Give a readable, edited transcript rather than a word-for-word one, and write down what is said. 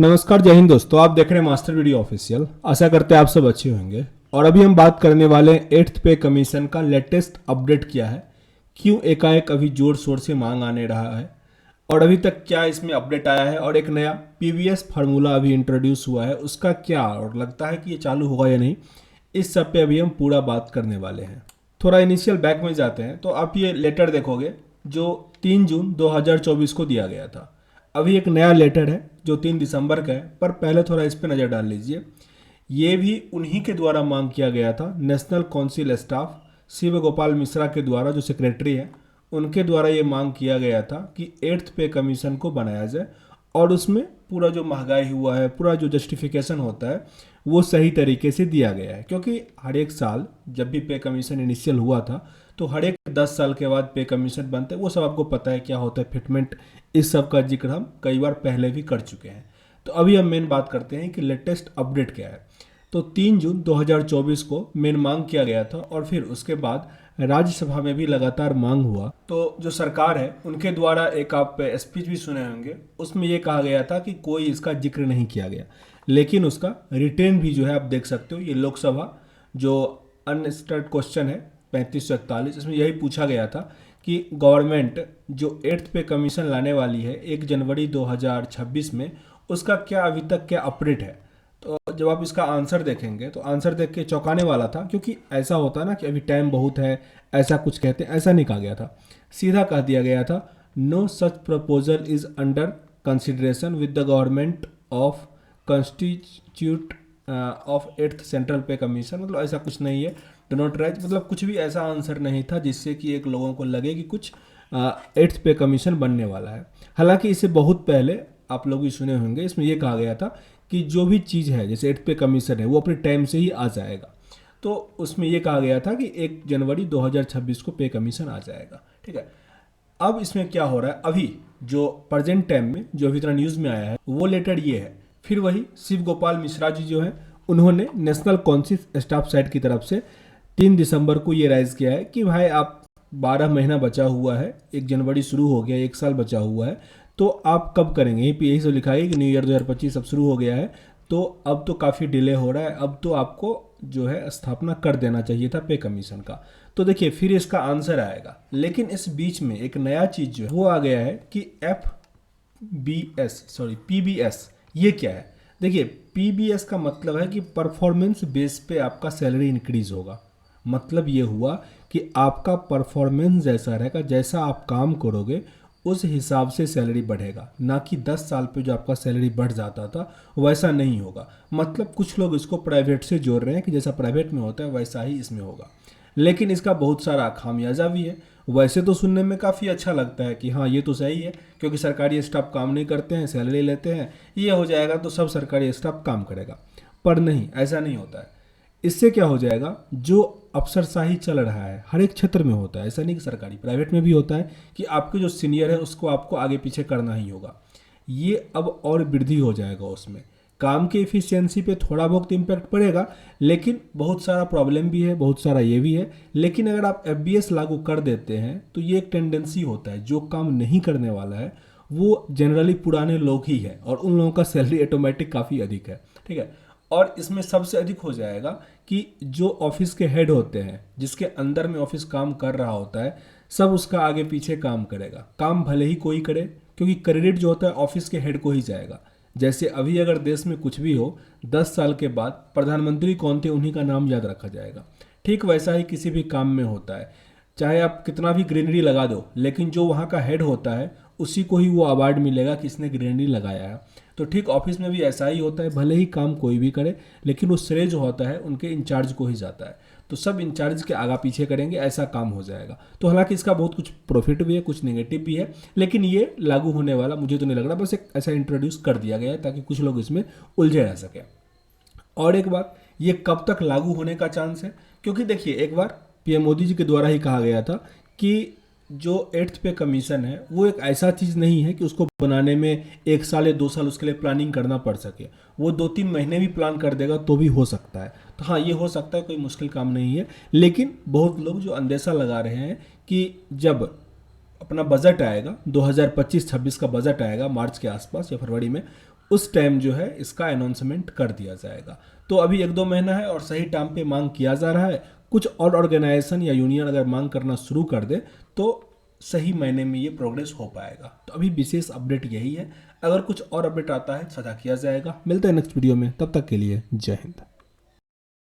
नमस्कार, जय हिंद दोस्तों। आप देख रहे हैं मास्टर वीडियो ऑफिशियल। आशा करते हैं आप सब अच्छे होंगे। और अभी हम बात करने वाले हैं 8th पे कमीशन का लेटेस्ट अपडेट क्या है, क्यों एकाएक अभी जोर शोर से मांग आने रहा है और अभी तक क्या इसमें अपडेट आया है, और एक नया पीवीएस फार्मूला अभी इंट्रोड्यूस हुआ है उसका क्या और लगता है कि ये चालू होगा या नहीं, इस सब पे अभी हम पूरा बात करने वाले हैं। थोड़ा इनिशियल बैक में जाते हैं तो आप ये लेटर देखोगे जो 3 जून 2024 को दिया गया था। अभी एक नया लेटर है जो 3 दिसंबर का है, पर पहले थोड़ा इस पर नज़र डाल लीजिए। ये भी उन्हीं के द्वारा मांग किया गया था, National Council Staff Shiv Gopal Mishra के द्वारा, जो सेक्रेटरी है उनके द्वारा ये मांग किया गया था कि 8th पे कमीशन को बनाया जाए और उसमें पूरा जो महंगाई हुआ है, पूरा जो जस्टिफिकेशन होता है वो सही तरीके से दिया गया है। क्योंकि हर एक साल जब भी पे कमीशन इनिशियल हुआ था तो हर एक 10 साल के बाद पे कमीशन बनते हैं, वो सब आपको पता है क्या होता है, फिटमेंट, इस सब का जिक्र हम कई बार पहले भी कर चुके हैं। तो अभी हम मेन बात करते हैं कि लेटेस्ट अपडेट क्या है। तो 3 जून 2024 को मेन मांग किया गया था और फिर उसके बाद राज्यसभा में भी लगातार मांग हुआ। तो जो सरकार है उनके द्वारा एक आप स्पीच भी सुने होंगे, उसमें ये कहा गया था कि कोई इसका जिक्र नहीं किया गया, लेकिन उसका रिटर्न भी जो है आप देख सकते हो। ये लोकसभा जो अनस्टर्ड क्वेश्चन है 3541, इसमें यही पूछा गया था कि गवर्नमेंट जो 8th पे कमीशन लाने वाली है 1 जनवरी 2026 में, उसका क्या अभी तक क्या अपडेट है। तो जब आप इसका आंसर देखेंगे तो आंसर देख के चौंकाने वाला था, क्योंकि ऐसा होता है ना कि अभी टाइम बहुत है, ऐसा कुछ कहते हैं, ऐसा नहीं कहा गया था। सीधा कह दिया गया था, no such proposal is under consideration with the government of constitute of 8th Central Pay Commission. मतलब ऐसा कुछ नहीं है, डो नॉट राइज, मतलब कुछ भी ऐसा आंसर नहीं था जिससे कि एक लोगों को लगे कि कुछ 8th पे कमीशन बनने वाला है। हालांकि इसे बहुत पहले आप लोग भी सुने होंगे, इसमें यह कहा गया था कि जो भी चीज़ है जैसे 8th पे कमीशन है वो अपने टाइम से ही आ जाएगा। तो उसमें यह कहा गया था कि 1 जनवरी 2026 को पे कमीशन आ जाएगा। ठीक है, अब इसमें क्या हो रहा है, अभी जो प्रेजेंट टाइम में जो अभी तरह न्यूज़ में आया है वो लेटर ये है। फिर वही शिव गोपाल मिश्रा जी जो है उन्होंने नेशनल काउंसिल स्टाफ साइड की तरफ से 3 दिसंबर को ये राइज किया है कि भाई आप 12 महीना बचा हुआ है, 1 जनवरी शुरू हो गया, 1 साल बचा हुआ है, तो आप कब करेंगे। यहीं पे यही सब लिखा है कि न्यू ईयर 2025 अब शुरू हो गया है, तो अब तो काफ़ी डिले हो रहा है, अब तो आपको जो है स्थापना कर देना चाहिए था पे कमीशन का। तो देखिए फिर इसका आंसर आएगा, लेकिन इस बीच में एक नया चीज़ जो है वो आ गया है कि पीबीएस। ये क्या है? देखिए पीबीएस का मतलब है कि परफॉर्मेंस बेस पे आपका सैलरी इंक्रीज होगा। मतलब ये हुआ कि आपका परफॉर्मेंस जैसा रहेगा, जैसा आप काम करोगे उस हिसाब से सैलरी बढ़ेगा, ना कि 10 साल पे जो आपका सैलरी बढ़ जाता था वैसा नहीं होगा। मतलब कुछ लोग इसको प्राइवेट से जोड़ रहे हैं कि जैसा प्राइवेट में होता है वैसा ही इसमें होगा, लेकिन इसका बहुत सारा खामियाजा भी है। वैसे तो सुनने में काफ़ी अच्छा लगता है कि हाँ ये तो सही है, क्योंकि सरकारी स्टाफ काम नहीं करते हैं, सैलरी लेते हैं, ये हो जाएगा तो सब सरकारी स्टाफ काम करेगा। पर नहीं, ऐसा नहीं होता है। इससे क्या हो जाएगा, जो अफसरशाही चल रहा है हर एक क्षेत्र में होता है, ऐसा नहीं कि सरकारी, प्राइवेट में भी होता है कि आपके जो सीनियर है उसको आपको आगे पीछे करना ही होगा। ये अब और वृद्धि हो जाएगा उसमें, काम की एफिशिएंसी पे थोड़ा बहुत इम्पैक्ट पड़ेगा, लेकिन बहुत सारा प्रॉब्लम भी है, बहुत सारा ये भी है। लेकिन अगर आप एफबीएस लागू कर देते हैं तो ये एक टेंडेंसी होता है, जो काम नहीं करने वाला है वो जनरली पुराने लोग ही है और उन लोगों का सैलरी ऑटोमेटिक काफ़ी अधिक है। ठीक है, और इसमें सबसे अधिक हो जाएगा कि जो ऑफिस के हेड होते हैं, जिसके अंदर में ऑफिस काम कर रहा होता है, सब उसका आगे पीछे काम करेगा। काम भले ही कोई करे, क्योंकि क्रेडिट जो होता है ऑफिस के हेड को ही जाएगा। जैसे अभी अगर देश में कुछ भी हो 10 साल के बाद प्रधानमंत्री कौन थे उन्हीं का नाम याद रखा जाएगा। ठीक वैसा ही किसी भी काम में होता है, चाहे आप कितना भी ग्रीनरी लगा दो, लेकिन जो वहाँ का हेड होता है उसी को ही वो अवार्ड मिलेगा कि इसने ग्रीनरी लगाया है। तो ठीक ऑफिस में भी ऐसा ही होता है, भले ही काम कोई भी करे, लेकिन वो श्रेय जो होता है उनके इंचार्ज को ही जाता है। तो सब इंचार्ज के आगा पीछे करेंगे, ऐसा काम हो जाएगा। तो हालांकि इसका बहुत कुछ प्रॉफिट भी है, कुछ नेगेटिव भी है, लेकिन ये लागू होने वाला मुझे तो नहीं लग रहा, बस एक ऐसा इंट्रोड्यूस कर दिया गया है ताकि कुछ लोग इसमें उलझे रह सकें। और एक बात, ये कब तक लागू होने का चांस है, क्योंकि देखिए एक बार पीएम मोदी जी के द्वारा ही कहा गया था कि जो 8th पे कमीशन है वो एक ऐसा चीज़ नहीं है कि उसको बनाने में 1 साल या 2 साल उसके लिए प्लानिंग करना पड़ सके। वो 2-3 महीने भी प्लान कर देगा तो भी हो सकता है। तो हाँ ये हो सकता है, कोई मुश्किल काम नहीं है। लेकिन बहुत लोग जो अंदेशा लगा रहे हैं कि जब अपना बजट आएगा 2025-26 का बजट आएगा मार्च के आसपास या फरवरी में, उस टाइम जो है इसका अनाउंसमेंट कर दिया जाएगा। तो अभी 1-2 महीना है और सही टाइम पे मांग किया जा रहा है। कुछ और ऑर्गेनाइजेशन या यूनियन अगर मांग करना शुरू कर दे तो सही महीने में ये प्रोग्रेस हो पाएगा। तो अभी विशेष अपडेट यही है। अगर कुछ और अपडेट आता है साझा किया जाएगा। मिलते हैं नेक्स्ट वीडियो में, तब तक के लिए जय हिंद।